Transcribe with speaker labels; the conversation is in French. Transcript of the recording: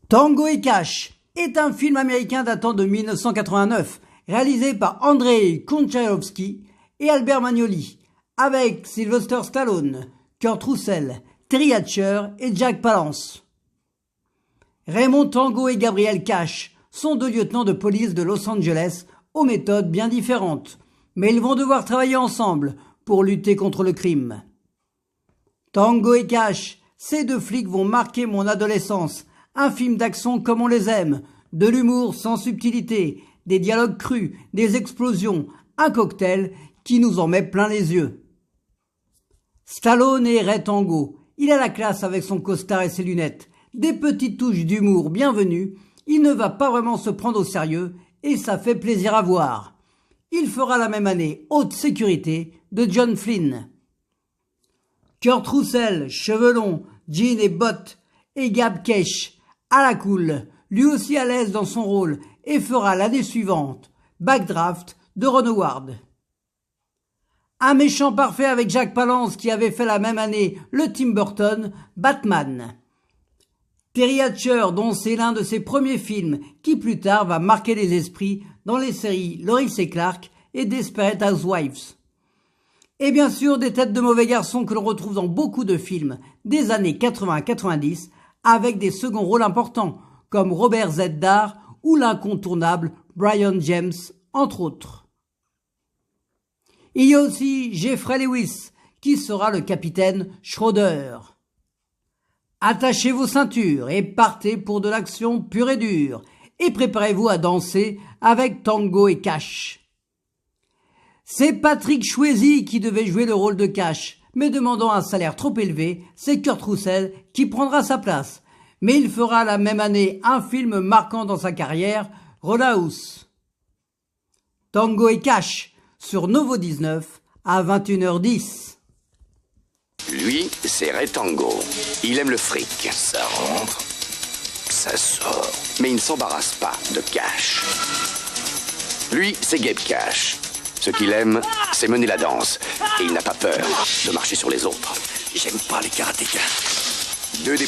Speaker 1: Tango et Cash est un film américain datant de 1989, réalisé par Andrei Konchalovsky et Albert Magnoli, avec Sylvester Stallone, Kurt Russell, Terry Hatcher et Jack Palance. Raymond Tango et Gabriel Cash sont deux lieutenants de police de Los Angeles aux méthodes bien différentes, mais ils vont devoir travailler ensemble pour lutter contre le crime. Tango et Cash, ces deux flics vont marquer mon adolescence, un film d'action comme on les aime, de l'humour sans subtilité, des dialogues crus, des explosions, un cocktail qui nous en met plein les yeux. Stallone est Ray Tango, il a la classe avec son costard et ses lunettes, des petites touches d'humour bienvenues, il ne va pas vraiment se prendre au sérieux et ça fait plaisir à voir. Il fera la même année Haute Sécurité de John Flynn. Kurt Russell, cheveux longs, jeans et bottes, et Gab Kesh, à la cool, lui aussi à l'aise dans son rôle, et fera l'année suivante Backdraft de Ron Howard. Un méchant parfait avec Jack Palance qui avait fait la même année le Tim Burton Batman. Terry Hatcher, dont c'est l'un de ses premiers films, qui plus tard va marquer les esprits dans les séries Lois et Clark et Desperate Housewives. Et bien sûr des têtes de mauvais garçons que l'on retrouve dans beaucoup de films des années 80-90 avec des seconds rôles importants comme Robert Z'Dar ou l'incontournable Brian James, entre autres. Il y a aussi Jeffrey Lewis qui sera le capitaine Schroeder. Attachez vos ceintures et partez pour de l'action pure et dure et préparez-vous à danser avec Tango et Cash. C'est Patrick Swayze qui devait jouer le rôle de Cash, mais demandant un salaire trop élevé, c'est Kurt Russell qui prendra sa place. Mais il fera la même année un film marquant dans sa carrière, Roadhouse. Tango et Cash, sur Novo 19 à 21h10.
Speaker 2: Lui, c'est Ray Tango. Il aime le fric. Ça rentre, ça sort. Mais il ne s'embarrasse pas de Cash. Lui, c'est Gabe Cash. Ce qu'il aime, c'est mener la danse. Et il n'a pas peur de marcher sur les autres. J'aime pas les karatékas. Deux des